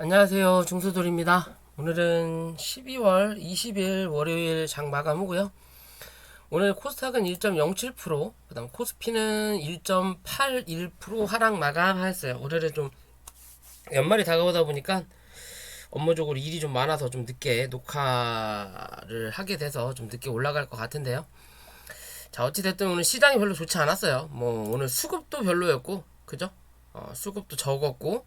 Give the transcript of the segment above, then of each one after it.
안녕하세요. 중수돌입니다. 오늘은 12월 20일 월요일 장 마감이고요. 오늘 코스닥은 1.07%, 그 다음 코스피는 1.81% 하락 마감했어요. 올해는 좀 연말이 다가오다 보니까 업무적으로 일이 좀 많아서 좀 늦게 녹화를 하게 돼서 좀 늦게 올라갈 것 같은데요. 자, 어찌됐든 오늘 시장이 별로 좋지 않았어요. 뭐 오늘 수급도 별로였고, 그죠? 수급도 적었고,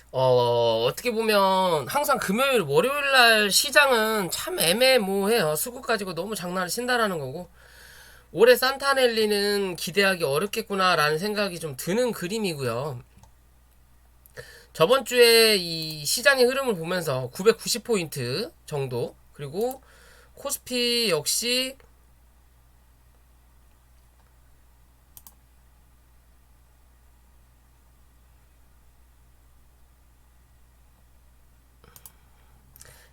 어떻게 보면 항상 금요일, 월요일 날 시장은 참 애매모호해요. 수급 가지고 너무 장난을 친다라는 거고. 올해 산타넬리는 기대하기 어렵겠구나라는 생각이 좀 드는 그림이고요. 저번 주에 이 시장의 흐름을 보면서 990포인트 정도, 그리고 코스피 역시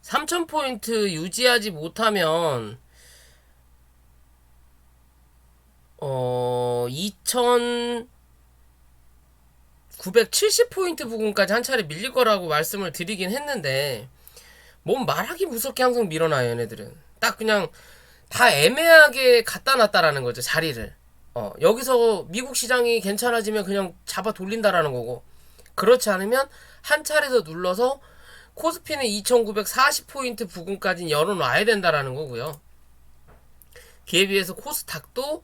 3000포인트 유지하지 못하면 2970포인트 부근까지 한 차례 밀릴 거라고 말씀을 드리긴 했는데, 뭔 말하기 무섭게 항상 밀어놔요, 얘네들은. 딱 그냥 다 애매하게 갖다 놨다라는 거죠, 자리를. 여기서 미국 시장이 괜찮아지면 그냥 잡아 돌린다라는 거고, 그렇지 않으면 한 차례 더 눌러서 코스피는 2940포인트 부근까지 열어놔야 된다라는 거고요. 그에 비해서 코스닥도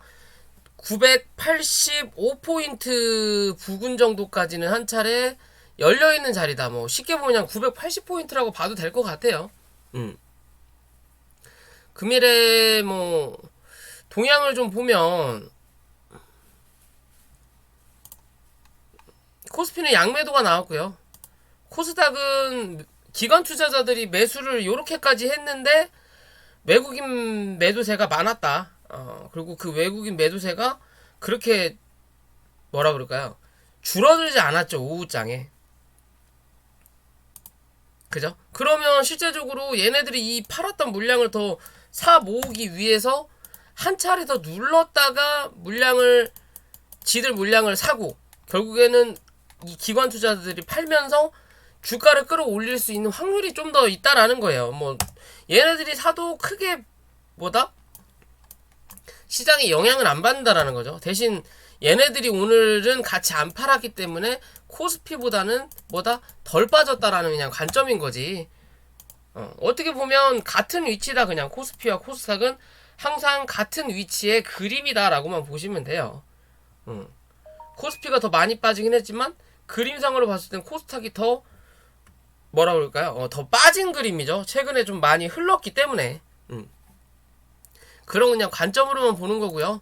985포인트 부근 정도까지는 한 차례 열려있는 자리다. 뭐 쉽게 보면 그냥 980포인트라고 봐도 될 것 같아요. 금일에 뭐 동향을 좀 보면 코스피는 양매도가 나왔고요. 코스닥은 기관 투자자들이 매수를 요렇게까지 했는데 외국인 매도세가 많았다. 그리고 그 외국인 매도세가 그렇게 뭐라 그럴까요? 줄어들지 않았죠, 오후장에. 그죠? 그러면 실제적으로 얘네들이 이 팔았던 물량을 더 사 모으기 위해서 한 차례 더 눌렀다가 지들 물량을 사고, 결국에는 이 기관 투자자들이 팔면서 주가를 끌어올릴 수 있는 확률이 좀 더 있다라는 거예요. 뭐 얘네들이 사도 크게 시장에 영향을 안 받는다라는 거죠. 대신 얘네들이 오늘은 같이 안 팔았기 때문에 코스피보다는 덜 빠졌다라는 그냥 관점인 거지. 어떻게 보면 같은 위치다. 그냥 코스피와 코스닥은 항상 같은 위치의 그림이다라고만 보시면 돼요. 코스피가 더 많이 빠지긴 했지만 그림상으로 봤을 땐 코스닥이 더 뭐라 그럴까요? 더 빠진 그림이죠. 최근에 좀 많이 흘렀기 때문에. 그런 그냥 관점으로만 보는 거고요.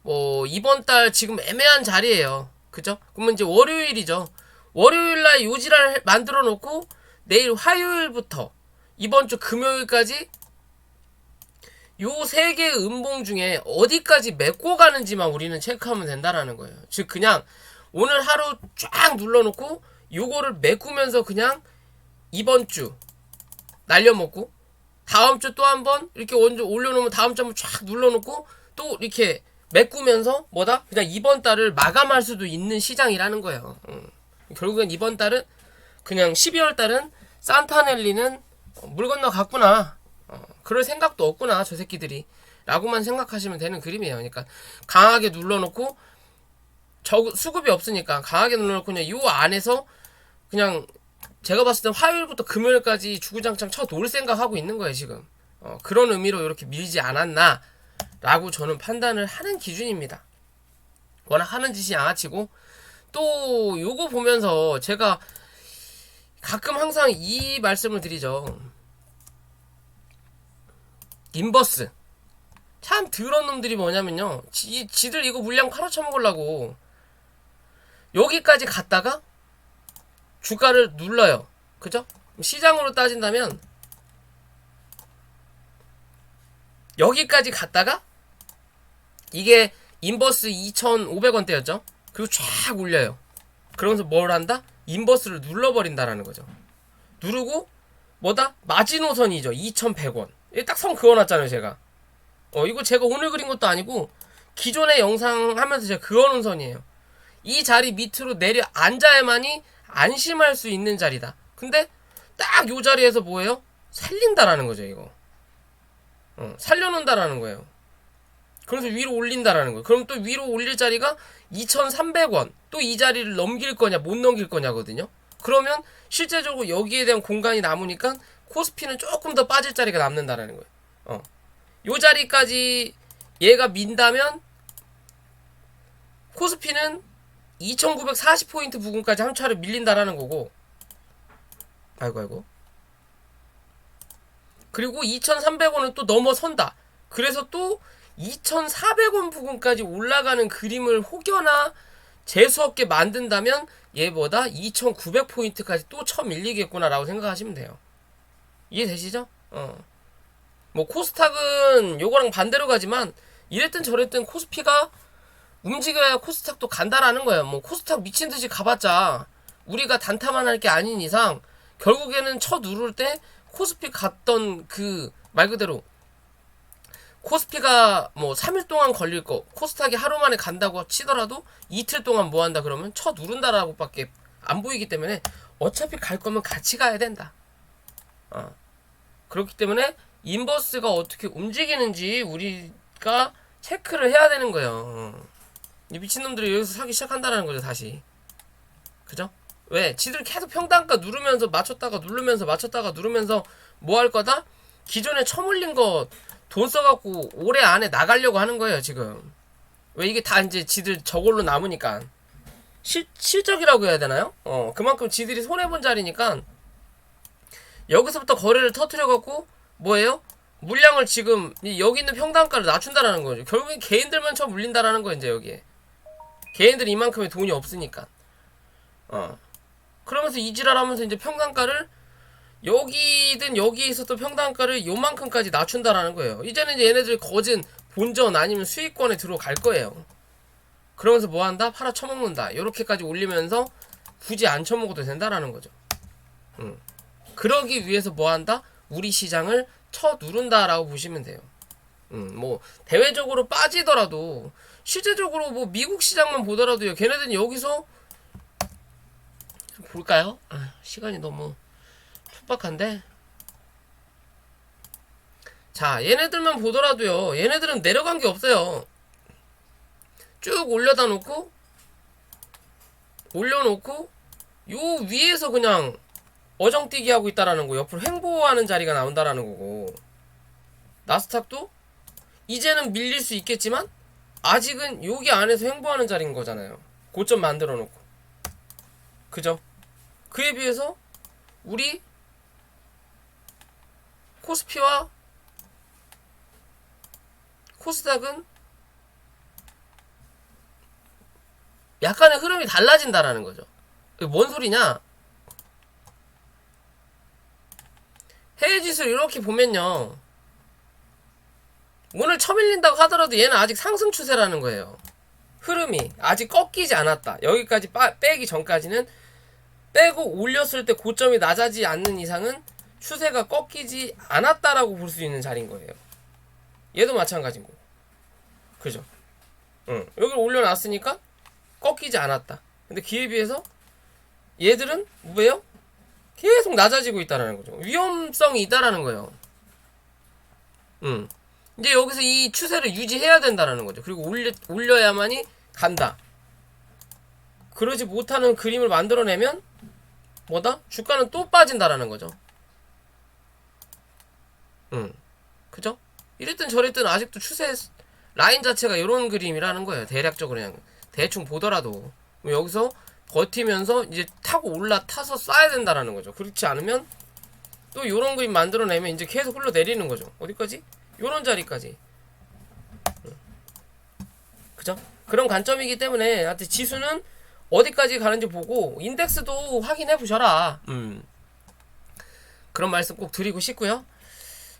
뭐 이번 달 지금 애매한 자리예요. 그죠? 그러면 이제 월요일이죠. 월요일 날 요지를 만들어 놓고 내일 화요일부터 이번 주 금요일까지 요 세 개의 음봉 중에 어디까지 메꿔 가는지만 우리는 체크하면 된다라는 거예요. 즉 그냥 오늘 하루 쫙 눌러놓고 요거를 메꾸면서 그냥 이번 주 날려먹고, 다음 주 또 한번 이렇게 올려놓으면 다음 주 한번 쫙 눌러놓고 또 이렇게 메꾸면서 그냥 이번 달을 마감할 수도 있는 시장이라는 거예요. 결국엔 이번 달은 그냥 12월 달은 산타넬리는 물 건너 갔구나. 그럴 생각도 없구나 저 새끼들이 라고만 생각하시면 되는 그림이에요. 그러니까 강하게 눌러놓고 수급이 없으니까 강하게 눌러놓고 그냥 요 안에서 그냥 제가 봤을 땐 화요일부터 금요일까지 주구장창 쳐 놓을 생각하고 있는 거예요 지금. 그런 의미로 이렇게 밀지 않았나 라고 저는 판단을 하는 기준입니다. 워낙 하는 짓이 양아치고, 또 요거 보면서 제가 가끔 항상 이 말씀을 드리죠. 인버스 참 더러운 놈들이 뭐냐면요, 지들 이거 물량 팔아쳐먹으려고 여기까지 갔다가 주가를 눌러요. 그죠? 시장으로 따진다면 여기까지 갔다가 이게 인버스 2,500원대였죠? 그리고 쫙 올려요. 그러면서 뭘 한다? 인버스를 눌러버린다라는 거죠. 누르고 마지노선이죠. 2,100원. 딱 선 그어놨잖아요 제가. 이거 제가 오늘 그린 것도 아니고 기존의 영상 하면서 제가 그어놓은 선이에요. 이 자리 밑으로 내려 앉아야만이 안심할 수 있는 자리다. 근데 딱 요 자리에서 뭐예요? 살린다라는 거죠, 이거. 살려놓는다라는 거예요. 그래서 위로 올린다라는 거예요. 그럼 또 위로 올릴 자리가 2,300원. 또 이 자리를 넘길 거냐, 못 넘길 거냐거든요. 그러면 실제적으로 여기에 대한 공간이 남으니까 코스피는 조금 더 빠질 자리가 남는다라는 거예요. 요 자리까지 얘가 민다면 코스피는 2,940포인트 부근까지 한 차례 밀린다라는 거고, 아이고. 그리고 2,300원은 또 넘어선다. 그래서 또 2,400원 부근까지 올라가는 그림을 혹여나 재수없게 만든다면 얘보다 2,900포인트까지 또 쳐밀리겠구나라고 생각하시면 돼요. 이해되시죠? 뭐 코스닥은 요거랑 반대로 가지만 이랬든 저랬든 코스피가 움직여야 코스닥도 간다라는 거예요. 뭐 코스닥 미친듯이 가봤자 우리가 단타만 할 게 아닌 이상 결국에는 쳐 누를 때 코스피 갔던 그 말 그대로 코스피가 뭐 3일 동안 걸릴 거 코스닥이 하루 만에 간다고 치더라도 이틀 동안 뭐 한다 그러면 쳐 누른다라고 밖에 안 보이기 때문에 어차피 갈 거면 같이 가야 된다. 그렇기 때문에 인버스가 어떻게 움직이는지 우리가 체크를 해야 되는 거예요. 이 미친놈들이 여기서 사기 시작한다는 거죠, 다시. 그죠? 왜? 지들 계속 평단가 누르면서 맞췄다가 누르면서 뭐 할 거다? 기존에 처물린 거 돈 써갖고 올해 안에 나가려고 하는 거예요, 지금. 왜 이게 다 이제 지들 저걸로 남으니까. 실적이라고 해야 되나요? 그만큼 지들이 손해본 자리니까 여기서부터 거래를 터트려갖고 뭐예요? 물량을 지금 여기 있는 평단가를 낮춘다라는 거죠. 결국엔 개인들만 쳐 물린다라는 거예요, 이제 여기에. 개인들이 이만큼의 돈이 없으니까. 그러면서 이지랄하면서 이제 평단가를 여기든 여기에 있었던 평단가를 요만큼까지 낮춘다라는 거예요. 이제는 이제 얘네들 거진 본전 아니면 수익권에 들어갈 거예요. 그러면서 뭐 한다? 팔아 처먹는다. 요렇게까지 올리면서 굳이 안 처먹어도 된다라는 거죠. 그러기 위해서 뭐 한다? 우리 시장을 쳐 누른다라고 보시면 돼요. 뭐 대외적으로 빠지더라도 실제적으로 뭐 미국 시장만 보더라도요. 걔네들은 여기서 볼까요? 시간이 너무 촉박한데. 자, 얘네들만 보더라도요. 얘네들은 내려간 게 없어요. 쭉 올려다 놓고 올려놓고 요 위에서 그냥 어정뛰기 하고 있다라는 거. 옆으로 횡보하는 자리가 나온다라는 거고. 나스닥도 이제는 밀릴 수 있겠지만 아직은 여기 안에서 횡보하는 자리인 거잖아요. 고점 만들어 놓고. 그죠? 그에 비해서 우리 코스피와 코스닥은 약간의 흐름이 달라진다라는 거죠. 뭔 소리냐? 해외 지수를 이렇게 보면요. 오늘 쳐밀린다고 하더라도 얘는 아직 상승 추세라는 거예요. 흐름이 아직 꺾이지 않았다. 여기까지 빼기 전까지는 빼고 올렸을 때 고점이 낮아지지 않는 이상은 추세가 꺾이지 않았다라고 볼 수 있는 자리인 거예요. 얘도 마찬가지인 거고. 그죠? 여기를 올려놨으니까 꺾이지 않았다. 근데 그에 비해서 얘들은 뭐예요? 계속 낮아지고 있다라는 거죠. 위험성이 있다라는 거예요. 이제 여기서 이 추세를 유지해야 된다라는 거죠. 그리고 올려야만이 간다. 그러지 못하는 그림을 만들어내면 뭐다? 주가는 또 빠진다라는 거죠. 그죠? 이랬든 저랬든 아직도 추세 라인 자체가 이런 그림이라는 거예요. 대략적으로 그냥 대충 보더라도 여기서 버티면서 이제 타고 올라타서 쏴야 된다라는 거죠. 그렇지 않으면 또 이런 그림 만들어내면 이제 계속 흘러내리는 거죠. 어디까지? 요런 자리까지. 그죠? 그런 관점이기 때문에 하여튼 지수는 어디까지 가는지 보고 인덱스도 확인해 보셔라. 그런 말씀 꼭 드리고 싶고요.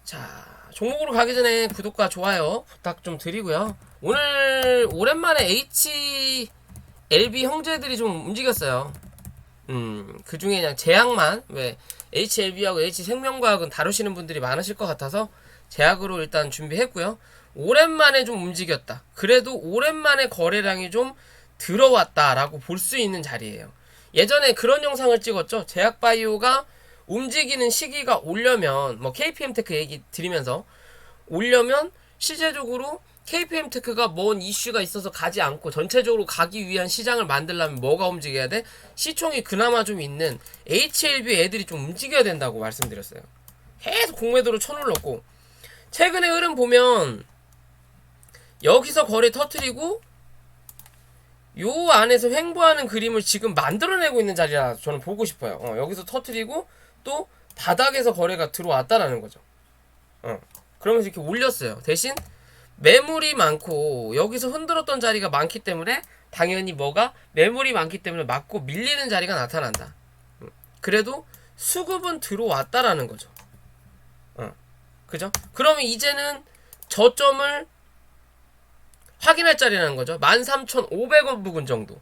자, 종목으로 가기 전에 구독과 좋아요 부탁 좀 드리고요. 오늘 오랜만에 HLB 형제들이 좀 움직였어요. 그 중에 그냥 제약만, 왜 HLB하고 H생명과학은 다루시는 분들이 많으실 것 같아서 제약으로 일단 준비했고요. 오랜만에 좀 움직였다. 그래도 오랜만에 거래량이 좀 들어왔다라고 볼 수 있는 자리예요. 예전에 그런 영상을 찍었죠. 제약바이오가 움직이는 시기가 오려면 뭐 KPM테크 얘기 드리면서 오려면 실제적으로 KPM테크가 뭔 이슈가 있어서 가지 않고 전체적으로 가기 위한 시장을 만들려면 뭐가 움직여야 돼? 시총이 그나마 좀 있는 HLB 애들이 좀 움직여야 된다고 말씀드렸어요. 계속 공매도로 쳐눌렀고 최근에 흐름 보면 여기서 거래 터트리고 요 안에서 횡보하는 그림을 지금 만들어내고 있는 자리라 저는 보고 싶어요. 여기서 터트리고 또 바닥에서 거래가 들어왔다라는 거죠. 그러면서 이렇게 올렸어요. 대신 매물이 많고 여기서 흔들었던 자리가 많기 때문에 당연히 뭐가 매물이 많기 때문에 맞고 밀리는 자리가 나타난다. 그래도 수급은 들어왔다라는 거죠. 그죠? 그러면 이제는 저점을 확인할 자리라는 거죠. 13,500원 부근 정도.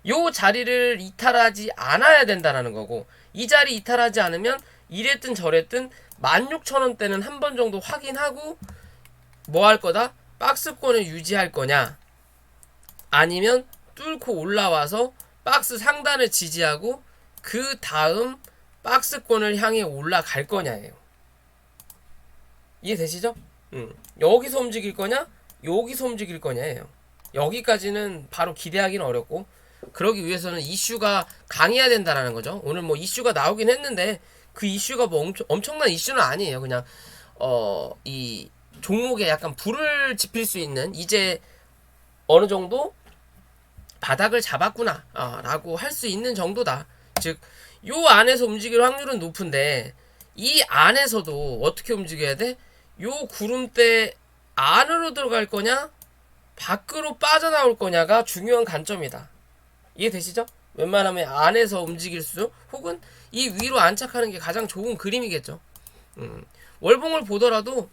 요 자리를 이탈하지 않아야 된다라는 거고 이 자리 이탈하지 않으면 이랬든 저랬든 16,000원대는 한 번 정도 확인하고 뭐 할 거다? 박스권을 유지할 거냐 아니면 뚫고 올라와서 박스 상단을 지지하고 그 다음 박스권을 향해 올라갈 거냐예요. 이해되시죠? 여기서 움직일 거냐 여기서 움직일 거냐예요. 여기까지는 바로 기대하기는 어렵고 그러기 위해서는 이슈가 강해야 된다라는 거죠. 오늘 뭐 이슈가 나오긴 했는데 그 이슈가 뭐 엄청난 이슈는 아니에요. 그냥 이 종목에 약간 불을 지필 수 있는 이제 어느 정도 바닥을 잡았구나 라고 할 수 있는 정도다. 즉 요 안에서 움직일 확률은 높은데 이 안에서도 어떻게 움직여야 돼? 요 구름대 안으로 들어갈 거냐 밖으로 빠져나올 거냐가 중요한 관점이다. 이해되시죠? 웬만하면 안에서 움직일 수 혹은 이 위로 안착하는 게 가장 좋은 그림이겠죠. 월봉을 보더라도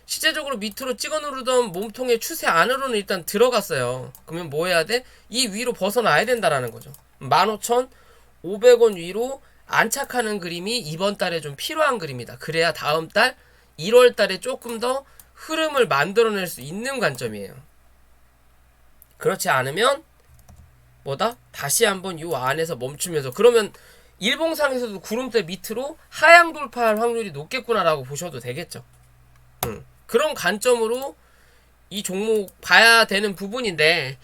실제적으로 밑으로 찍어 누르던 몸통의 추세 안으로는 일단 들어갔어요. 그러면 뭐 해야 돼? 이 위로 벗어나야 된다라는 거죠. 15,500원 위로 안착하는 그림이 이번 달에 좀 필요한 그림이다. 그래야 다음 달 1월 달에 조금 더 흐름을 만들어낼 수 있는 관점이에요. 그렇지 않으면 뭐다? 다시 한번 요 안에서 멈추면서 그러면 일봉상에서도 구름대 밑으로 하향 돌파할 확률이 높겠구나라고 보셔도 되겠죠. 그런 관점으로 이 종목 봐야 되는 부분인데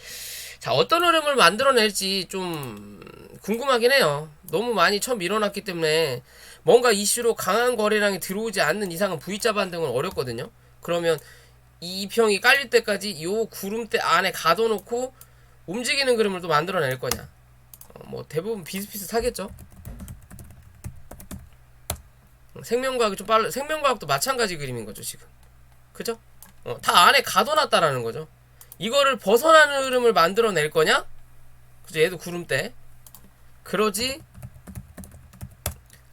자 어떤 흐름을 만들어낼지 좀 궁금하긴 해요. 너무 많이 처음 밀어놨기 때문에 뭔가 이슈로 강한 거래량이 들어오지 않는 이상은 V자 반등은 어렵거든요. 그러면 이 평이 깔릴 때까지 요 구름대 안에 가둬놓고 움직이는 그림을 또 만들어낼 거냐. 뭐 대부분 비슷비슷하겠죠. 생명과학이 좀 빨라. 생명과학도 마찬가지 그림인 거죠 지금. 그죠? 다 안에 가둬놨다라는 거죠. 이거를 벗어나는 흐름을 만들어낼 거냐? 그죠? 얘도 구름대. 그러지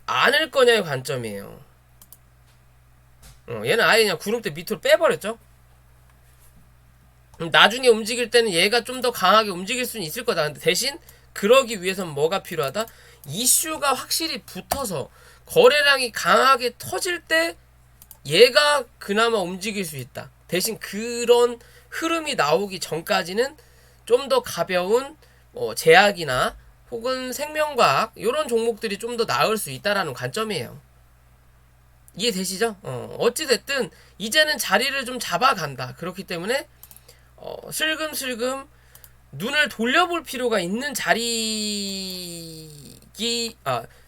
않을 거냐의 관점이에요. 얘는 아예 그냥 구름대 밑으로 빼버렸죠. 나중에 움직일 때는 얘가 좀 더 강하게 움직일 수는 있을 거다. 근데 대신 그러기 위해서는 뭐가 필요하다? 이슈가 확실히 붙어서 거래량이 강하게 터질 때 얘가 그나마 움직일 수 있다. 대신 그런 흐름이 나오기 전까지는 좀 더 가벼운 제약이나 혹은 생명과학 이런 종목들이 좀 더 나을 수 있다라는 관점이에요. 이해되시죠? 어찌됐든 이제는 자리를 좀 잡아간다. 그렇기 때문에 슬금슬금 눈을 돌려볼 필요가 있는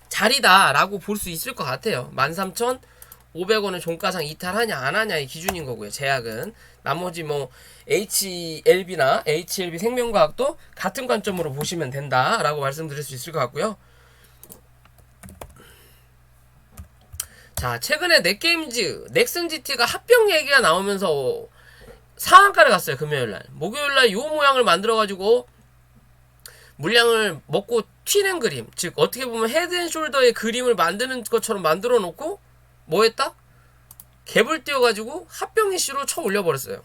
자리다라고 볼 수 있을 것 같아요. 13,500원을 종가상 이탈하냐 안 하냐의 기준인 거고요. 제약은 나머지 뭐 HLB나 HLB 생명과학도 같은 관점으로 보시면 된다라고 말씀드릴 수 있을 것 같고요. 자, 최근에 넷게임즈 넥슨GT가 합병 얘기가 나오면서 상한가를 갔어요. 금요일날. 목요일날 요 모양을 만들어가지고 물량을 먹고 튀는 그림, 즉 어떻게 보면 헤드앤숄더의 그림을 만드는 것처럼 만들어 놓고 뭐 했다? 갭을 띄워가지고 합병 이슈로 쳐 올려버렸어요.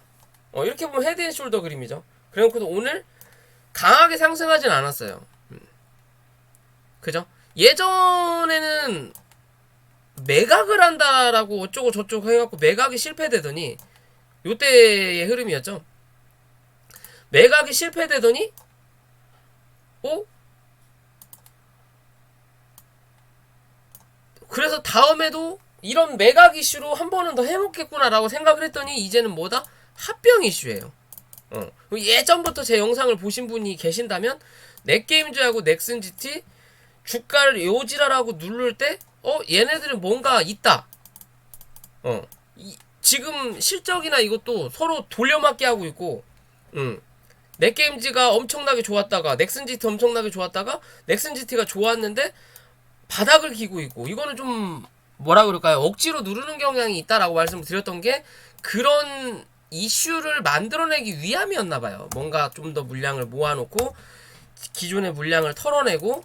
이렇게 보면 헤드앤숄더 그림이죠. 그래놓고도 오늘 강하게 상승하진 않았어요. 그죠? 예전에는 매각을 한다라고 어쩌고 저쩌고 해갖고 매각이 실패되더니 요때의 흐름이었죠. 매각이 실패되더니 그래서 다음에도 이런 매각 이슈로 한 번은 더 해먹겠구나라고 생각을 했더니 이제는 뭐다? 합병 이슈예요. 예전부터 제 영상을 보신 분이 계신다면 넷게임즈하고 넥슨GT 주가를 요지랄하고 누를 때 얘네들은 뭔가 있다. 지금 실적이나 이것도 서로 돌려막기 하고 있고, 넷게임즈가 엄청나게 좋았다가 넥슨GT 엄청나게 좋았다가 넥슨GT가 좋았는데 바닥을 기고 있고, 이거는 좀 뭐라 그럴까요? 억지로 누르는 경향이 있다라고 말씀을 드렸던 게 그런 이슈를 만들어내기 위함이었나봐요. 뭔가 좀 더 물량을 모아놓고 기존의 물량을 털어내고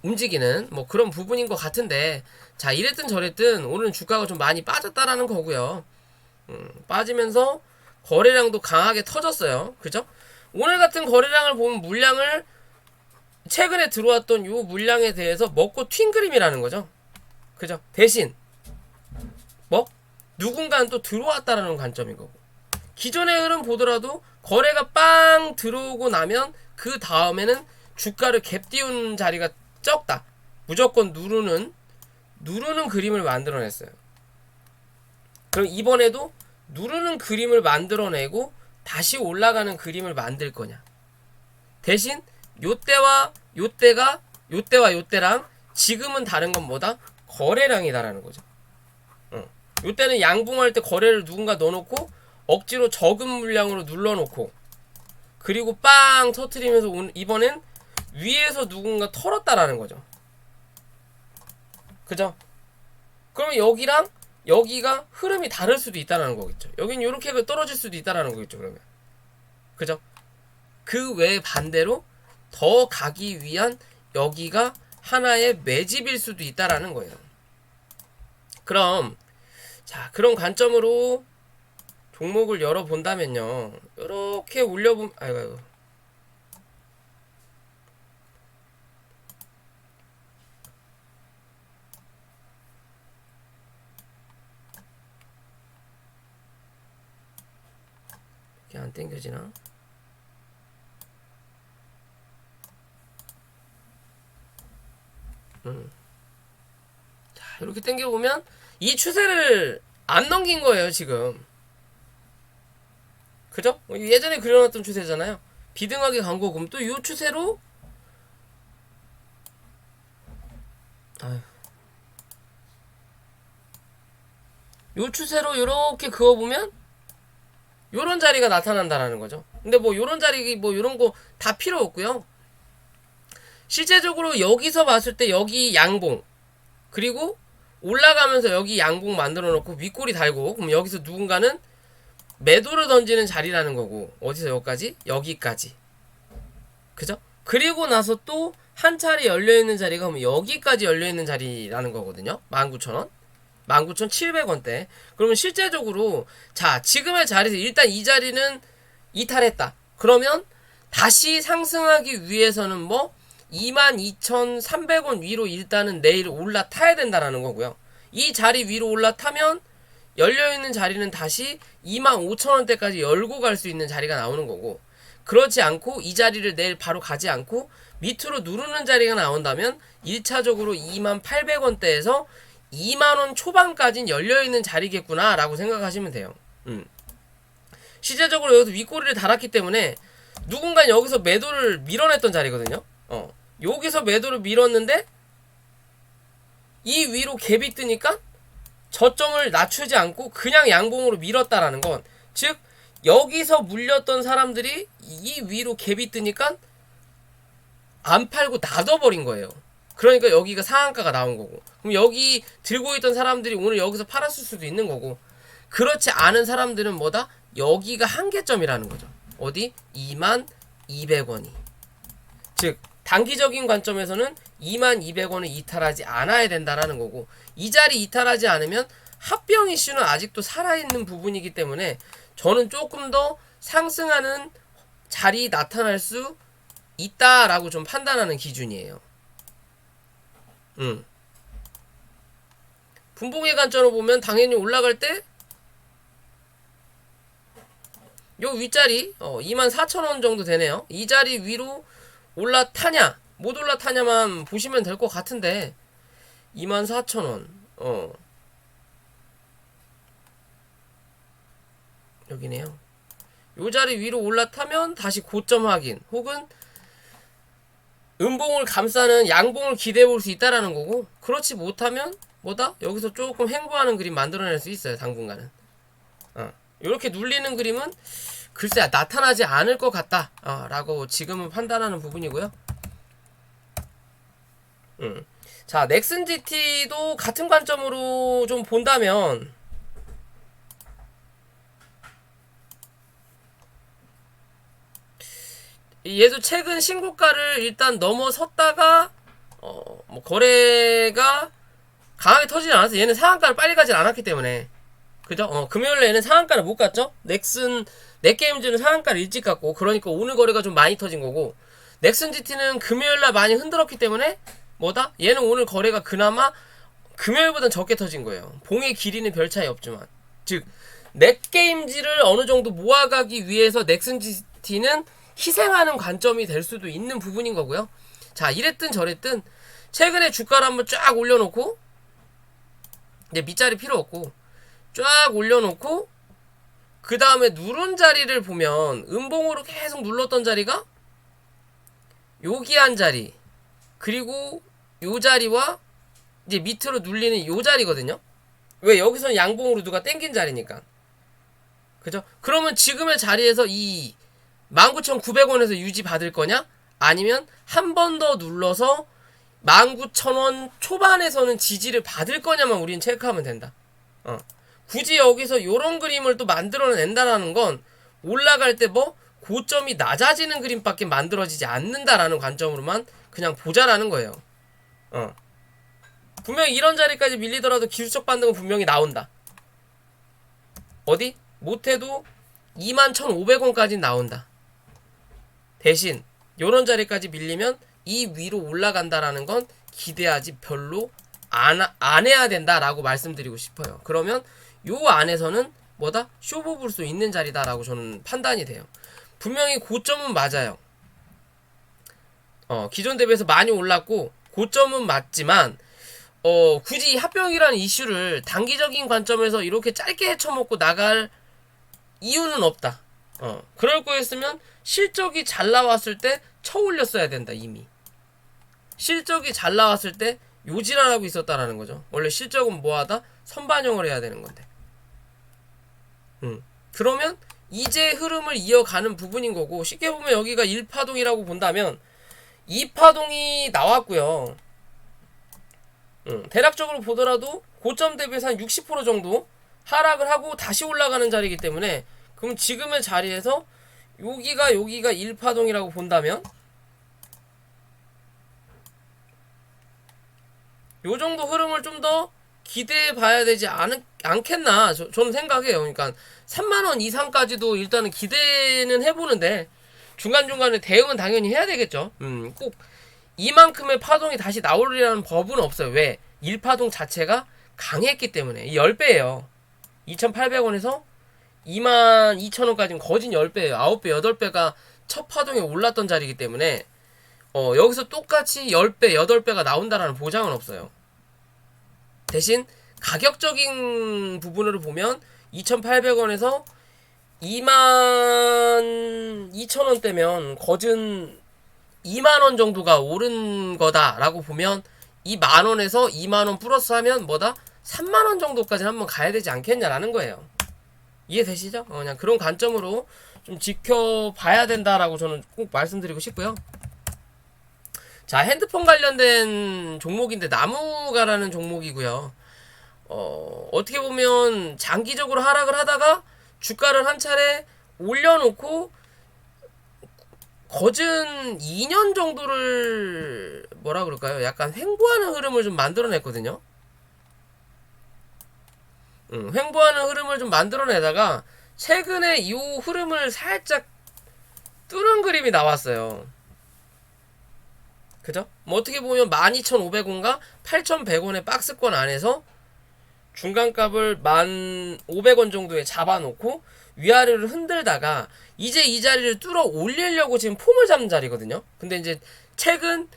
움직이는 뭐 그런 부분인 것 같은데, 자, 이랬든 저랬든 오늘은 주가가 좀 많이 빠졌다라는 거고요. 빠지면서 거래량도 강하게 터졌어요. 그죠? 오늘 같은 거래량을 보면 물량을 최근에 들어왔던 요 물량에 대해서 먹고 튄 그림이라는 거죠. 그죠? 대신 뭐 누군가는 또 들어왔다라는 관점인 거고, 기존의 흐름 보더라도 거래가 빵 들어오고 나면 그 다음에는 주가를 갭 띄우는 자리가 적다. 무조건 누르는 그림을 만들어냈어요. 그럼 이번에도 누르는 그림을 만들어내고 다시 올라가는 그림을 만들 거냐. 대신 요때와 요때랑 지금은 다른 건 뭐다? 거래량이다라는 거죠. 요때는 양봉할 때 거래를 누군가 넣어놓고 억지로 적은 물량으로 눌러놓고, 그리고 빵 터트리면서 이번엔 위에서 누군가 털었다라는 거죠. 그죠? 그러면 여기랑 여기가 흐름이 다를 수도 있다라는 거겠죠. 여긴 요렇게 떨어질 수도 있다라는 거겠죠. 그러면 그죠? 그 외에 반대로 더 가기 위한 여기가 하나의 매집일 수도 있다라는 거예요. 그럼 자, 그런 관점으로 종목을 열어본다면요, 이렇게 올려보면 아이고 이게 안 땡겨지나? 자, 이렇게 땡겨보면 이 추세를 안 넘긴 거예요 지금. 그죠? 예전에 그려놨던 추세잖아요. 비등하게 간 거고, 또 이 추세로 요 추세로 요렇게 그어보면 요런 자리가 나타난다라는 거죠. 근데 뭐 요런 자리 뭐 요런 거 다 필요 없고요. 실제적으로 여기서 봤을 때 여기 양봉, 그리고 올라가면서 여기 양봉 만들어 놓고 윗꼬리 달고, 그럼 여기서 누군가는 매도를 던지는 자리라는 거고, 어디서 여기까지? 여기까지. 그죠? 그리고 나서 또 한 차례 열려있는 자리가 그럼 여기까지 열려있는 자리라는 거거든요. 19,000원 19,700원대. 그러면 실제적으로 자, 지금의 자리에서 일단 이 자리는 이탈했다. 그러면 다시 상승하기 위해서는 뭐 22,300원 위로 일단은 내일 올라타야 된다라는 거고요. 이 자리 위로 올라타면 열려있는 자리는 다시 25,000원대까지 열고 갈 수 있는 자리가 나오는 거고, 그렇지 않고 이 자리를 내일 바로 가지 않고 밑으로 누르는 자리가 나온다면 1차적으로 28,000원대에서 2만원 초반까지는 열려있는 자리겠구나 라고 생각하시면 돼요. 실제적으로 여기서 윗꼬리를 달았기 때문에 누군가 여기서 매도를 밀어냈던 자리거든요. 여기서 매도를 밀었는데 이 위로 갭이 뜨니까 저점을 낮추지 않고 그냥 양봉으로 밀었다라는 건, 즉 여기서 물렸던 사람들이 이 위로 갭이 뜨니까 안 팔고 놔둬버린 거예요. 그러니까 여기가 상한가가 나온 거고, 그럼 여기 들고 있던 사람들이 오늘 여기서 팔았을 수도 있는 거고, 그렇지 않은 사람들은 뭐다? 여기가 한계점이라는 거죠. 어디? 22,200원이. 즉 단기적인 관점에서는 22,200원을 이탈하지 않아야 된다라는 거고, 이 자리 이탈하지 않으면 합병 이슈는 아직도 살아있는 부분이기 때문에 저는 조금 더 상승하는 자리 나타날 수 있다라고 좀 판단하는 기준이에요. 분봉의 관점으로 보면 당연히 올라갈 때 요 윗자리 24,000원 정도 되네요. 이 자리 위로 올라타냐 못 올라타냐만 보시면 될 것 같은데, 24,000원. 여기네요. 요 자리 위로 올라타면 다시 고점 확인, 혹은 음봉을 감싸는 양봉을 기대해 볼 수 있다라는 거고, 그렇지 못하면 뭐다? 여기서 조금 횡보하는 그림 만들어낼 수 있어요. 당분간은. 이렇게 눌리는 그림은 글쎄 나타나지 않을 것 같다 라고 지금은 판단하는 부분이고요. 자, 넥슨 GT도 같은 관점으로 좀 본다면, 얘도 최근 신고가를 일단 넘어섰다가 뭐 거래가 강하게 터지지 않았어. 얘는 상한가를 빨리 가진 않았기 때문에. 그죠? 금요일에 얘는 상한가를 못 갔죠? 넥게임즈는 상한가를 일찍 갔고, 그러니까 오늘 거래가 좀 많이 터진 거고, 넥슨 GT는 금요일날 많이 흔들었기 때문에 뭐다? 얘는 오늘 거래가 그나마 금요일보단 적게 터진 거예요. 봉의 길이는 별 차이 없지만. 즉, 넥게임즈를 어느 정도 모아가기 위해서 넥슨 GT는 희생하는 관점이 될 수도 있는 부분인 거고요. 자, 이랬든 저랬든 최근에 주가를 한번 쫙 올려놓고, 이제 밑자리 필요 없고 쫙 올려놓고, 그 다음에 누른 자리를 보면 음봉으로 계속 눌렀던 자리가 여기 한 자리, 그리고 요 자리와 이제 밑으로 눌리는 요 자리거든요. 왜? 여기서는 양봉으로 누가 땡긴 자리니까. 그죠? 그러면 지금의 자리에서 이 19,900원에서 유지 받을 거냐? 아니면 한 번 더 눌러서 19,000원 초반에서는 지지를 받을 거냐만 우리는 체크하면 된다. 굳이 여기서 요런 그림을 또 만들어낸다라는 건 올라갈 때 뭐 고점이 낮아지는 그림밖에 만들어지지 않는다라는 관점으로만 그냥 보자라는 거예요. 분명히 이런 자리까지 밀리더라도 기술적 반등은 분명히 나온다. 어디? 못해도 21,500원까지 나온다. 대신 요런 자리까지 밀리면 이 위로 올라간다라는 건 기대하지 별로 안 해야 된다라고 말씀드리고 싶어요. 그러면 요 안에서는 뭐다? 쇼부 볼 수 있는 자리다라고 저는 판단이 돼요. 분명히 고점은 맞아요. 기존 대비해서 많이 올랐고 고점은 맞지만 굳이 이 합병이라는 이슈를 단기적인 관점에서 이렇게 짧게 헤쳐먹고 나갈 이유는 없다. 그럴 거였으면 실적이 잘 나왔을 때 쳐올렸어야 된다. 이미 실적이 잘 나왔을 때 요지랄하고 있었다라는 거죠. 원래 실적은 뭐하다? 선반영을 해야 되는 건데. 그러면 이제 흐름을 이어가는 부분인 거고, 쉽게 보면 여기가 1파동이라고 본다면 2파동이 나왔고요. 대략적으로 보더라도 고점 대비해서 한 60% 정도 하락을 하고 다시 올라가는 자리이기 때문에, 그럼 지금의 자리에서 여기가 1파동이라고 본다면 요 정도 흐름을 좀 더 기대해 봐야 되지 않겠나 저는 생각해요. 그러니까 3만원 이상까지도 일단은 기대는 해보는데 중간중간에 대응은 당연히 해야 되겠죠. 꼭 이만큼의 파동이 다시 나오리라는 법은 없어요. 왜? 1파동 자체가 강했기 때문에. 이 10배예요 2,800원에서 22,000원까지는 거진 10배예요 9배, 8배가 첫 파동에 올랐던 자리이기 때문에 여기서 똑같이 10배, 8배가 나온다라는 보장은 없어요. 대신 가격적인 부분으로 보면 2,800원에서 22,000원대면 거진 2만원 정도가 오른 거다라고 보면, 이 만원에서 2만원 플러스 하면 뭐다? 3만원 정도까지 한번 가야 되지 않겠냐라는 거예요. 이해되시죠? 그냥 그런 관점으로 좀 지켜봐야 된다라고 저는 꼭 말씀드리고 싶고요. 자, 핸드폰 관련된 종목인데 나무가라는 종목이고요. 어떻게 보면 장기적으로 하락을 하다가 주가를 한 차례 올려놓고 거진 2년 정도를 뭐라 그럴까요? 약간 횡보하는 흐름을 좀 만들어냈거든요. 횡보하는 흐름을 좀 만들어내다가 최근에 이 흐름을 살짝 뚫은 그림이 나왔어요. 그죠? 뭐 어떻게 보면 12,500원과 8,100원의 박스권 안에서 중간값을 1,500원 정도에 잡아놓고 위아래를 흔들다가 이제 이 자리를 뚫어 올리려고 지금 폼을 잡는 자리거든요. 근데 이제 최근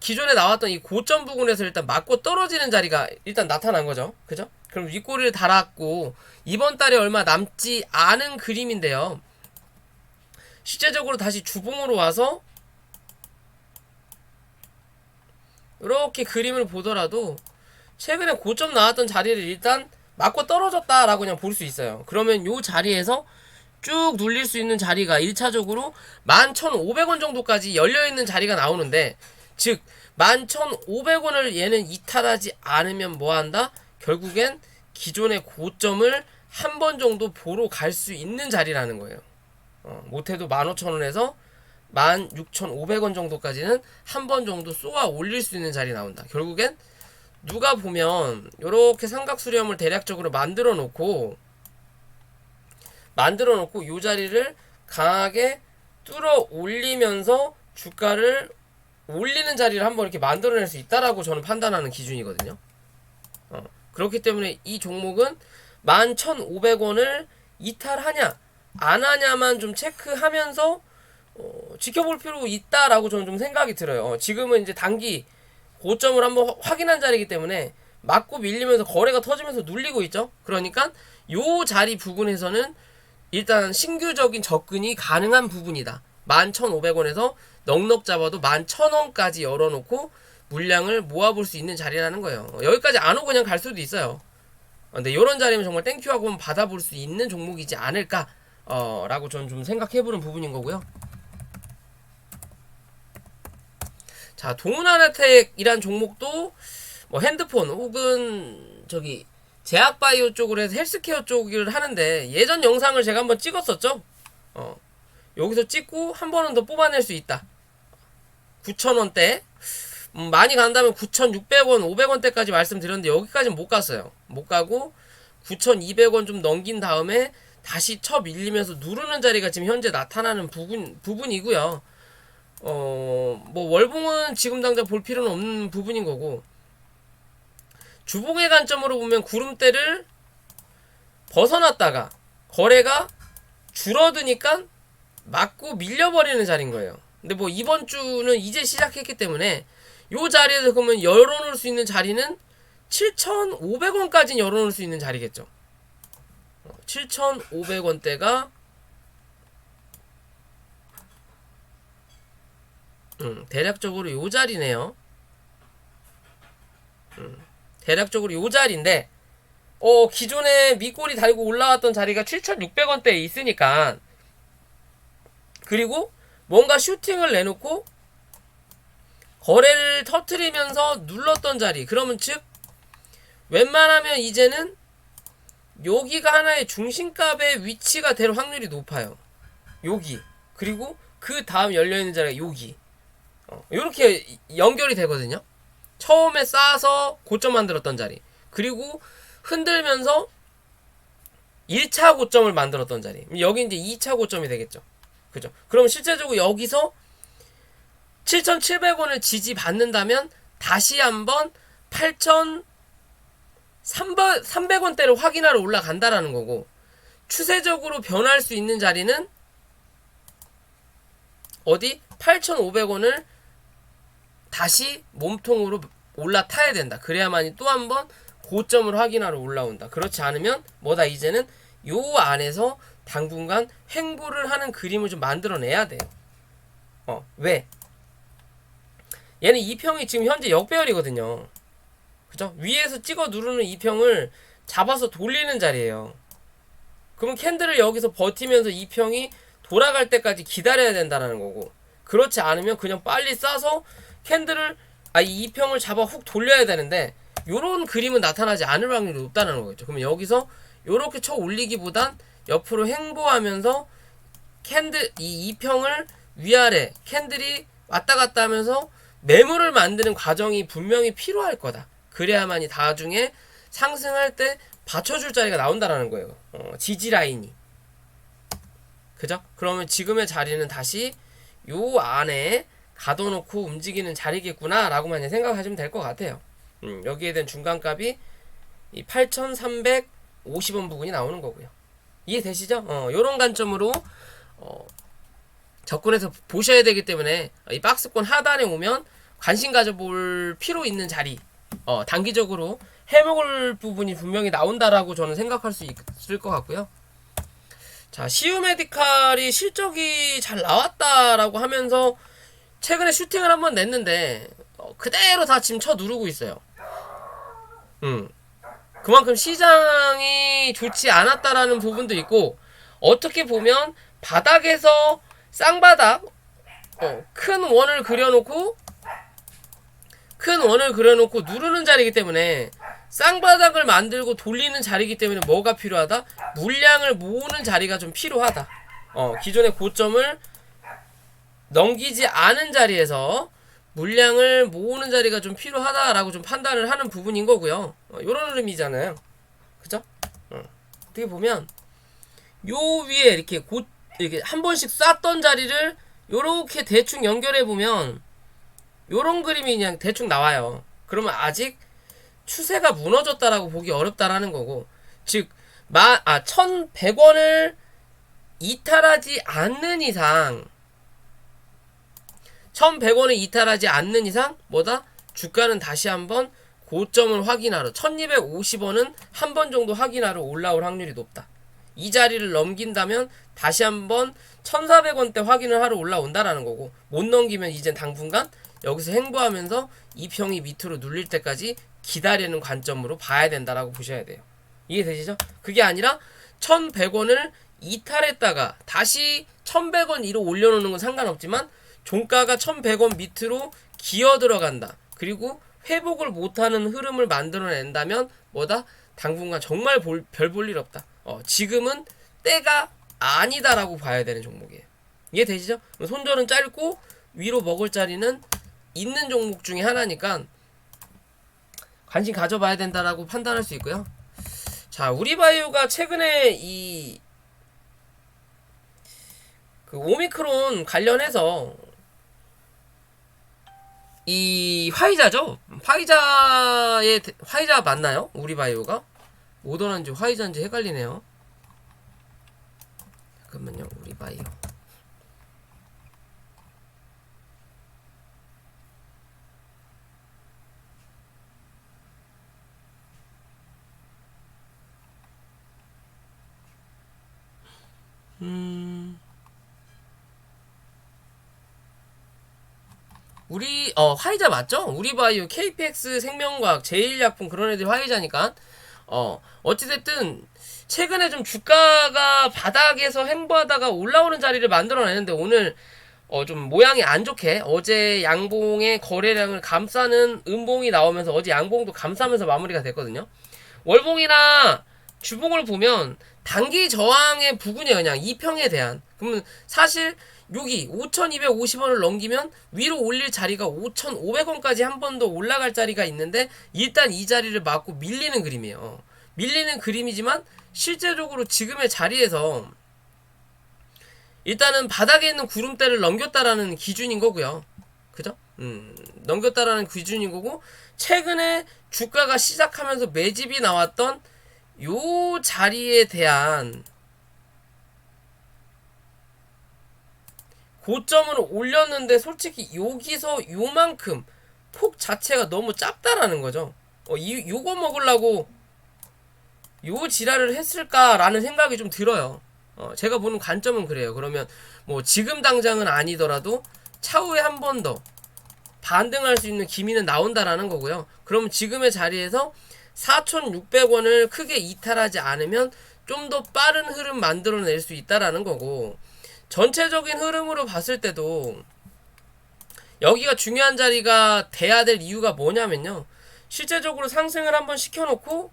기존에 나왔던 이 고점 부근에서 일단 맞고 떨어지는 자리가 일단 나타난 거죠. 그죠? 그럼 윗꼬리를 달았고 이번 달에 얼마 남지 않은 그림인데요. 실제적으로 다시 주봉으로 와서 이렇게 그림을 보더라도 최근에 고점 나왔던 자리를 일단 맞고 떨어졌다라고 그냥 볼 수 있어요. 그러면 요 자리에서 쭉 눌릴 수 있는 자리가 1차적으로 11,500원 정도까지 열려있는 자리가 나오는데, 즉 11,500원을 얘는 이탈하지 않으면 뭐한다? 결국엔 기존의 고점을 한 번 정도 보러 갈 수 있는 자리라는 거예요. 못해도 15,000원에서 16,500원 정도까지는 한 번 정도 쏘아 올릴 수 있는 자리 나온다. 결국엔 누가 보면 이렇게 삼각수렴을 대략적으로 만들어 놓고 이 자리를 강하게 뚫어 올리면서 주가를 올리는 자리를 한번 이렇게 만들어낼 수 있다라고 저는 판단하는 기준이거든요. 그렇기 때문에 이 종목은 11,500원을 이탈하냐 안 하냐만 좀 체크하면서 지켜볼 필요 있다라고 저는 좀 생각이 들어요. 지금은 이제 단기 고점을 한번 확인한 자리이기 때문에 맞고 밀리면서 거래가 터지면서 눌리고 있죠. 그러니까 요 자리 부근에서는 일단 신규적인 접근이 가능한 부분이다. 11,500원에서 넉넉 잡아도 11,000원까지 열어놓고 물량을 모아볼 수 있는 자리라는 거예요. 여기까지 안 오고 그냥 갈 수도 있어요. 근데 이런 자리면 정말 땡큐하고 한번 받아볼 수 있는 종목이지 않을까 라고 저는 좀 생각해보는 부분인 거고요. 자, 동은하나텍이란 종목도 뭐 핸드폰 혹은 저기 제약바이오 쪽으로 해서 헬스케어 쪽을 하는데, 예전 영상을 제가 한번 찍었었죠. 여기서 찍고 한 번은 더 뽑아낼 수 있다. 9,000원대 많이 간다면 9,600원 500원대까지 말씀드렸는데 여기까지는 못 갔어요. 못 가고 9,200원 좀 넘긴 다음에 다시 쳐 밀리면서 누르는 자리가 지금 현재 나타나는 부분이고요. 뭐 월봉은 지금 당장 볼 필요는 없는 부분인 거고, 주봉의 관점으로 보면 구름대를 벗어났다가 거래가 줄어드니까 맞고 밀려버리는 자리인 거예요. 근데 뭐 이번 주는 이제 시작했기 때문에 요 자리에서 그러면 열어놓을 수 있는 자리는 7,500원까지 열어놓을 수 있는 자리겠죠. 7,500원대가 대략적으로 요 자리네요. 대략적으로 요 자리인데, 기존에 밑꼬리 달고 올라왔던 자리가 7,600원대에 있으니까, 그리고 뭔가 슈팅을 내놓고 거래를 터트리면서 눌렀던 자리, 그러면 즉 웬만하면 이제는 여기가 하나의 중심값의 위치가 될 확률이 높아요. 여기, 그리고 그 다음 열려있는 자리가 여기, 이렇게 연결이 되거든요. 처음에 쌓아서 고점 만들었던 자리, 그리고 흔들면서 1차 고점을 만들었던 자리, 여기 이제 2차 고점이 되겠죠. 그죠? 그럼 실제적으로 여기서 7,700원을 지지받는다면 다시 한번 8,300원대를 확인하러 올라간다라는 거고, 추세적으로 변할 수 있는 자리는 어디 8,500원을 다시 몸통으로 올라타야 된다. 그래야만이 또 한 번 고점을 확인하러 올라온다. 그렇지 않으면 뭐다, 이제는 요 안에서 당분간 횡보를 하는 그림을 좀 만들어내야 돼요. 왜? 얘는 2평이 지금 현재 역배열이거든요. 그죠? 위에서 찍어 누르는 2평을 잡아서 돌리는 자리예요. 그러면 캔들을 여기서 버티면서 2평이 돌아갈 때까지 기다려야 된다는 거고, 그렇지 않으면 그냥 빨리 싸서 캔들을 이 2평을 잡아 훅 돌려야 되는데, 요런 그림은 나타나지 않을 확률이 높다는 거겠죠. 그러면 여기서 요렇게 쳐 올리기보단 옆으로 횡보하면서 캔들 이 2평을 위아래 캔들이 왔다 갔다 하면서 매물을 만드는 과정이 분명히 필요할 거다. 그래야만이 나중에 상승할 때 받쳐줄 자리가 나온다라는 거예요. 지지 라인이. 그죠? 그러면 지금의 자리는 다시 요 안에 가둬놓고 움직이는 자리겠구나 라고만 생각하시면 될 것 같아요. 여기에 대한 중간값이 이 8,350원 부분이 나오는 거고요. 이해되시죠? 요런 관점으로 접근해서 보셔야 되기 때문에 이 박스권 하단에 오면 관심 가져볼 필요 있는 자리, 단기적으로 해먹을 부분이 분명히 나온다라고 저는 생각할 수 있을 것 같고요. 자, 시우 메디칼이 실적이 잘 나왔다라고 하면서 최근에 슈팅을 한번 냈는데 그대로 다 지금 쳐 누르고 있어요. 그만큼 시장이 좋지 않았다라는 부분도 있고, 어떻게 보면 바닥에서 쌍바닥, 큰 원을 그려놓고 누르는 자리이기 때문에, 쌍바닥을 만들고 돌리는 자리이기 때문에 뭐가 필요하다? 물량을 모으는 자리가 좀 필요하다. 기존의 고점을 넘기지 않은 자리에서 물량을 모으는 자리가 좀 필요하다라고 좀 판단을 하는 부분인 거고요. 요런 흐름이잖아요. 그죠? 어떻게 보면 요 위에 이렇게 이렇게 한 번씩 쐈던 자리를 요렇게 대충 연결해 보면 요런 그림이 그냥 대충 나와요. 그러면 아직 추세가 무너졌다라고 보기 어렵다라는 거고, 즉 1100원을 이탈하지 않는 이상, 1100원을 이탈하지 않는 이상 뭐다? 주가는 다시 한번 고점을 확인하러 1250원은 한 번 정도 확인하러 올라올 확률이 높다. 이 자리를 넘긴다면 다시 한번 1400원대 확인을 하러 올라온다라는 거고, 못 넘기면 이젠 당분간 여기서 행보하면서 이 평이 밑으로 눌릴 때까지 기다리는 관점으로 봐야 된다라고 보셔야 돼요. 이해되시죠? 그게 아니라 1100원을 이탈했다가 다시 1100원 위로 올려놓는 건 상관없지만 종가가 1100원 밑으로 기어 들어간다. 그리고 회복을 못하는 흐름을 만들어낸다면 뭐다? 당분간 정말 별 볼 일 없다. 지금은 때가 아니다라고 봐야 되는 종목이에요. 이해되시죠? 손절은 짧고 위로 먹을 자리는 있는 종목 중에 하나니까 관심 가져봐야 된다라고 판단할 수 있고요. 자, 우리바이오가 최근에 그 오미크론 관련해서 이 화이자죠? 화이자 맞나요? 우리바이오가? 모더나인지 화이자인지 헷갈리네요. 잠깐만요. 우리바이오. 화이자 맞죠? 우리바이오, KPX 생명과학, 제일약품 그런 애들 화이자니까. 어찌됐든 최근에 좀 주가가 바닥에서 행보하다가 올라오는 자리를 만들어내는데 오늘 좀 모양이 안 좋게 어제 양봉의 거래량을 감싸는 음봉이 나오면서 어제 양봉도 감싸면서 마무리가 됐거든요. 월봉이나 주봉을 보면 단기 저항의 부분이에요. 그냥 이평에 대한. 그러면 사실 여기 5250원을 넘기면 위로 올릴 자리가 5500원까지 한 번 더 올라갈 자리가 있는데, 일단 이 자리를 맞고 밀리는 그림이에요. 밀리는 그림이지만 실제적으로 지금의 자리에서 일단은 바닥에 있는 구름대를 넘겼다라는 기준인 거고요. 그죠? 넘겼다라는 기준인 거고, 최근에 주가가 시작하면서 매집이 나왔던 요 자리에 대한 고점으로 올렸는데 솔직히 여기서 요만큼 폭 자체가 너무 짧다라는 거죠. 요거 먹으려고 요 지랄을 했을까라는 생각이 좀 들어요. 제가 보는 관점은 그래요. 그러면 뭐 지금 당장은 아니더라도 차후에 한 번 더 반등할 수 있는 기미는 나온다라는 거고요. 그럼 지금의 자리에서 4,600원을 크게 이탈하지 않으면 좀 더 빠른 흐름 만들어낼 수 있다라는 거고, 전체적인 흐름으로 봤을 때도 여기가 중요한 자리가 돼야 될 이유가 뭐냐면요, 실제적으로 상승을 한번 시켜놓고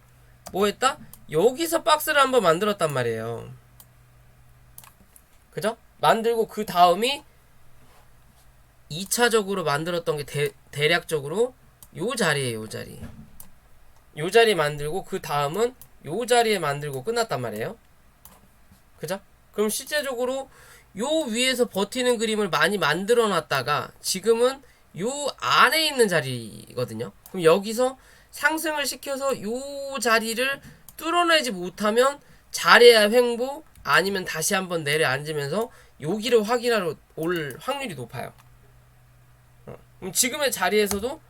뭐 했다? 여기서 박스를 한번 만들었단 말이에요. 그죠? 만들고 그 다음이 2차적으로 만들었던 게 대략적으로 요 자리에요. 요 자리 만들고 그 다음은 요 자리에 만들고 끝났단 말이에요. 그죠? 그럼 실제적으로 요 위에서 버티는 그림을 많이 만들어 놨다가 지금은 요 안에 있는 자리거든요. 그럼 여기서 상승을 시켜서 요 자리를 뚫어내지 못하면 자리야 횡보, 아니면 다시 한번 내려앉으면서 여기를 확인하러 올 확률이 높아요. 그럼 지금의 자리에서도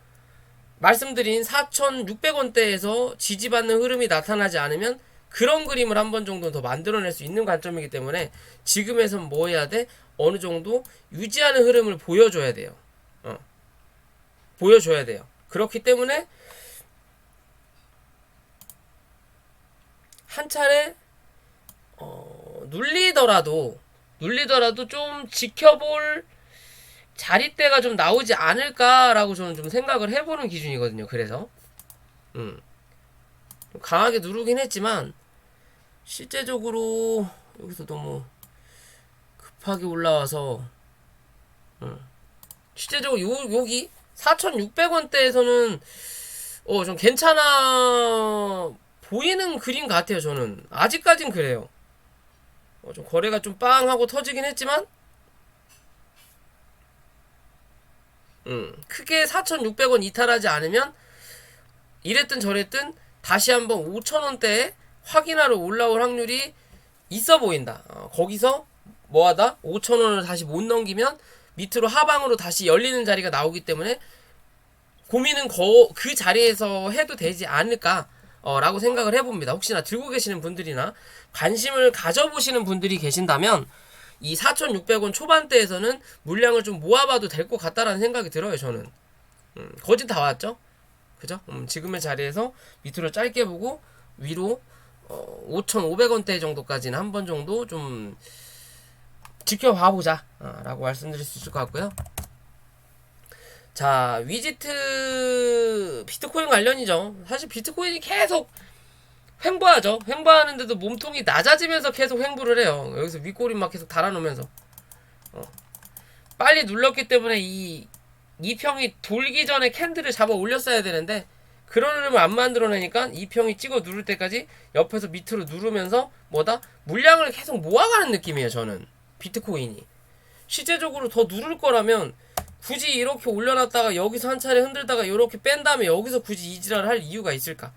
말씀드린 4,600원대에서 지지받는 흐름이 나타나지 않으면 그런 그림을 한 번 정도 더 만들어낼 수 있는 관점이기 때문에 지금에선 뭐 해야 돼? 어느 정도 유지하는 흐름을 보여줘야 돼요. 보여줘야 돼요. 그렇기 때문에 한 차례 눌리더라도 좀 지켜볼 자리대가 좀 나오지 않을까라고 저는 좀 생각을 해보는 기준이거든요. 그래서 강하게 누르긴 했지만 실제적으로 여기서 너무 급하게 올라와서 실제적으로 여기 4,600원대에서는 좀 괜찮아 보이는 그림 같아요. 저는 아직까진 그래요. 좀 거래가 좀 빵하고 터지긴 했지만 크게 4,600원 이탈하지 않으면 이랬든 저랬든 다시 한번 5,000원대에 확인하러 올라올 확률이 있어 보인다. 거기서 뭐하다 5,000원을 다시 못 넘기면 밑으로 하방으로 다시 열리는 자리가 나오기 때문에 고민은 그 자리에서 해도 되지 않을까 라고 생각을 해봅니다. 혹시나 들고 계시는 분들이나 관심을 가져보시는 분들이 계신다면 이 4,600원 초반대에서는 물량을 좀 모아봐도 될 것 같다라는 생각이 들어요. 저는 거진 다 왔죠. 그죠? 지금의 자리에서 밑으로 짧게 보고 위로 5,500원대 정도까지는 한 번 정도 좀 지켜봐보자 라고 말씀드릴 수 있을 것 같고요. 자, 위지트 비트코인 관련이죠. 사실 비트코인이 계속 횡보하죠. 횡보하는데도 몸통이 낮아지면서 계속 횡보를 해요. 여기서 윗꼬리 막 계속 달아놓으면서 빨리 눌렀기 때문에 이 평이 돌기 전에 캔들을 잡아 올렸어야 되는데 그런 흐름을 안 만들어내니까 이 평이 찍어 누를 때까지 옆에서 밑으로 누르면서 뭐다? 물량을 계속 모아가는 느낌이에요. 저는 비트코인이 실제적으로 더 누를 거라면 굳이 이렇게 올려놨다가 여기서 한 차례 흔들다가 이렇게 뺀 다음에 여기서 굳이 이지랄을 할 이유가 있을까?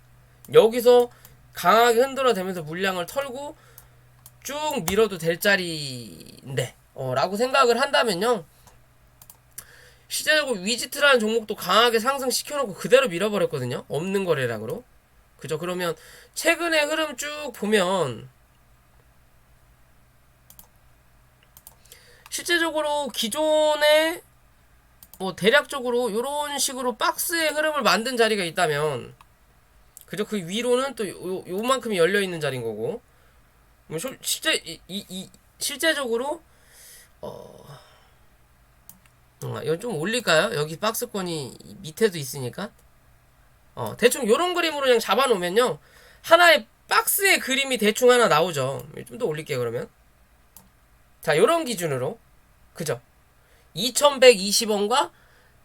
여기서 강하게 흔들어대면서 물량을 털고 쭉 밀어도 될 자리인데 라고 생각을 한다면요, 실제적으로 위지트라는 종목도 강하게 상승시켜놓고 그대로 밀어버렸거든요. 없는 거래량으로. 그죠? 그러면 최근의 흐름 쭉 보면 실제적으로 기존에 뭐 대략적으로 이런 식으로 박스의 흐름을 만든 자리가 있다면 그죠? 그 위로는 또 요만큼이 열려있는 자리인 거고, 실제적으로 이건 좀 올릴까요? 여기 박스권이 밑에도 있으니까 대충 요런 그림으로 그냥 잡아놓으면요 하나의 박스의 그림이 대충 하나 나오죠. 좀 더 올릴게요. 그러면 자, 요런 기준으로 그죠? 2,120원과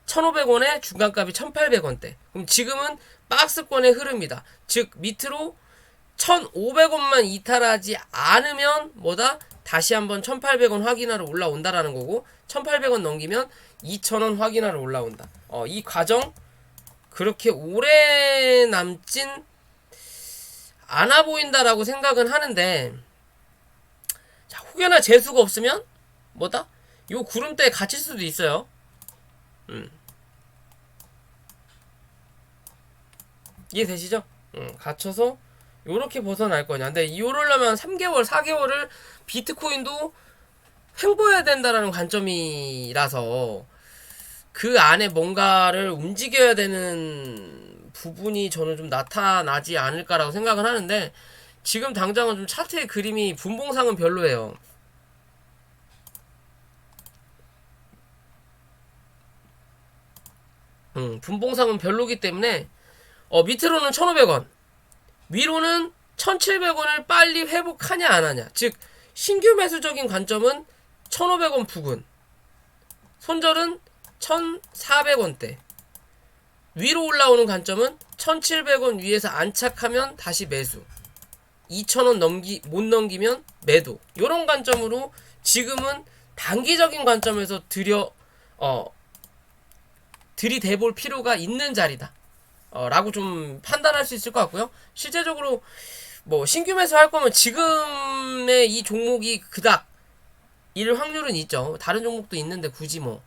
1,500원의 중간값이 1,800원대. 그럼 지금은 박스권의 흐름이다. 즉 밑으로 1,500원만 이탈하지 않으면 뭐다? 다시 한번 1,800원 확인하러 올라온다라는 거고, 1,800원 넘기면 2,000원 확인하러 올라온다. 이 과정 그렇게 오래 남진 않아 보인다라고 생각은 하는데, 자, 혹여나 재수가 없으면 뭐다? 요 구름대에 갇힐 수도 있어요. 이해되시죠? 갇혀서 요렇게 벗어날 거냐. 근데 요러려면 3개월, 4개월을 비트코인도 횡보해야 된다라는 관점이라서 그 안에 뭔가를 움직여야 되는 부분이 저는 좀 나타나지 않을까라고 생각은 하는데, 지금 당장은 좀 차트의 그림이 분봉상은 별로예요. 분봉상은 별로기 때문에 밑으로는 1,500원, 위로는 1,700원을 빨리 회복하냐 안 하냐. 즉 신규 매수적인 관점은 1,500원 부근, 손절은 1,400원대, 위로 올라오는 관점은 1,700원 위에서 안착하면 다시 매수, 2,000원 못 넘기면 매도. 요런 관점으로 지금은 단기적인 관점에서 들이대볼 필요가 있는 자리다 라고 좀 판단할 수 있을 것 같고요. 실제적으로 뭐 신규 매수 할 거면 지금의 이 종목이 그닥 일 확률은 있죠. 다른 종목도 있는데 굳이 뭐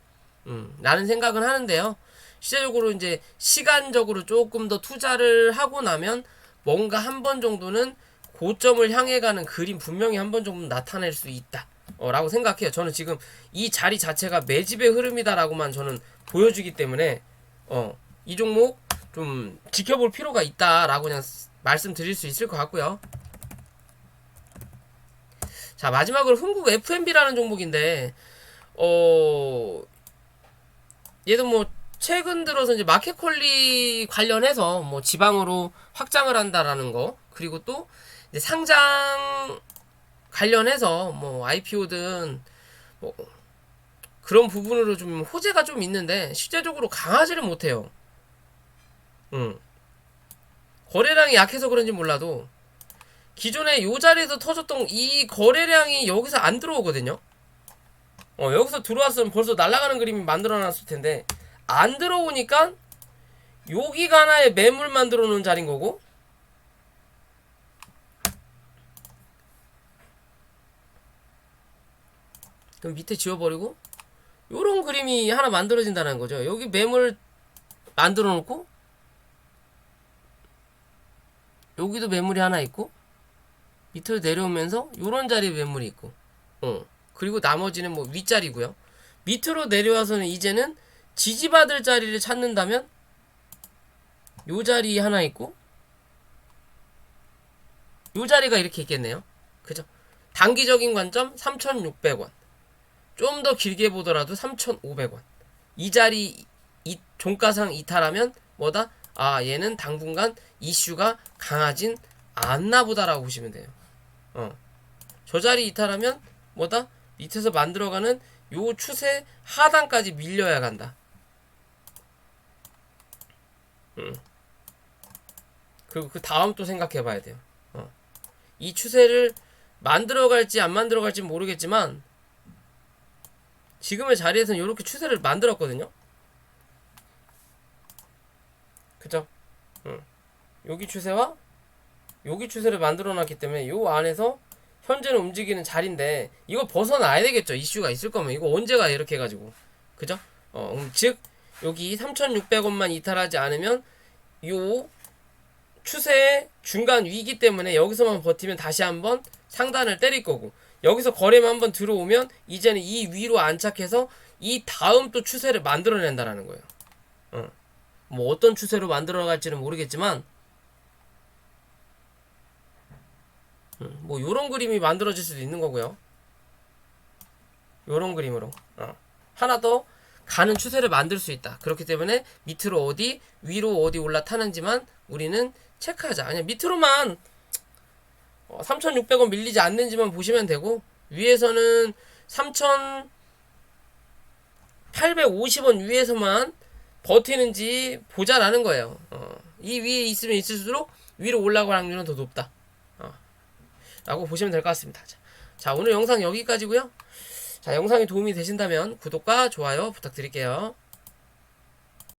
라는 생각은 하는데요. 실제적으로 이제 시간적으로 조금 더 투자를 하고 나면 뭔가 한 번 정도는 고점을 향해 가는 그림 분명히 한 번 정도 나타낼 수 있다. 라고 생각해요. 저는 지금 이 자리 자체가 매집의 흐름이다라고만 저는 보여주기 때문에 이 종목 좀 지켜볼 필요가 있다라고 그냥 말씀드릴 수 있을 것 같고요. 자, 마지막으로 흥국 FMB라는 종목인데 얘도 뭐 최근 들어서 이제 마켓컬리 관련해서 뭐 지방으로 확장을 한다라는 거, 그리고 또 이제 상장 관련해서 뭐 IPO든 뭐 그런 부분으로 좀 호재가 좀 있는데 실제적으로 강하지를 못해요. 거래량이 약해서 그런지 몰라도 기존에 요 자리에서 터졌던 이 거래량이 여기서 안 들어오거든요. 여기서 들어왔으면 벌써 날아가는 그림이 만들어놨을 텐데 안 들어오니까 여기가 하나의 매물 만들어 놓은 자리인 거고, 그럼 밑에 지워버리고 요런 그림이 하나 만들어진다는 거죠. 여기 매물 만들어 놓고 여기도 매물이 하나 있고 밑으로 내려오면서 요런 자리에 매물이 있고 그리고 나머지는 뭐 윗자리고요. 밑으로 내려와서는 이제는 지지받을 자리를 찾는다면 요 자리 하나 있고 요 자리가 이렇게 있겠네요. 그죠? 단기적인 관점 3,600원, 좀 더 길게 보더라도 3,500원. 이 자리 이 종가상 이탈하면 뭐다? 아, 얘는 당분간 이슈가 강하진 않나 보다라고 보시면 돼요. 저 자리 이탈하면 뭐다? 밑에서 만들어가는 요 추세 하단까지 밀려야 간다. 그리고 그 다음 또 생각해 봐야 돼요. 이 추세를 만들어갈지 안 만들어갈지 모르겠지만 지금의 자리에서는 이렇게 추세를 만들었거든요. 그죠? 여기 추세와 여기 추세를 만들어놨기 때문에 요 안에서 현재는 움직이는 자리인데 이거 벗어나야 되겠죠. 이슈가 있을 거면 이거 언제가 이렇게 해가지고, 그죠? 즉 여기 3,600원만 이탈하지 않으면 요 추세의 중간 위기 때문에 여기서만 버티면 다시 한번 상단을 때릴 거고, 여기서 거래만 한번 들어오면 이제는 이 위로 안착해서 이 다음 또 추세를 만들어낸다라는 거예요. 뭐 어떤 추세로 만들어갈지는 모르겠지만 뭐 요런 그림이 만들어질 수도 있는 거고요. 요런 그림으로 하나 더 가는 추세를 만들 수 있다. 그렇기 때문에 밑으로 어디 위로 어디 올라타는지만 우리는 체크하자. 아니 밑으로만 3,600원 밀리지 않는지만 보시면 되고, 위에서는 3,850원 위에서만 버티는지 보자라는 거예요. 이 위에 있으면 있을수록 위로 올라갈 확률은 더 높다 라고 보시면 될 것 같습니다. 자, 오늘 영상 여기까지고요. 자, 영상이 도움이 되신다면 구독과 좋아요 부탁드릴게요.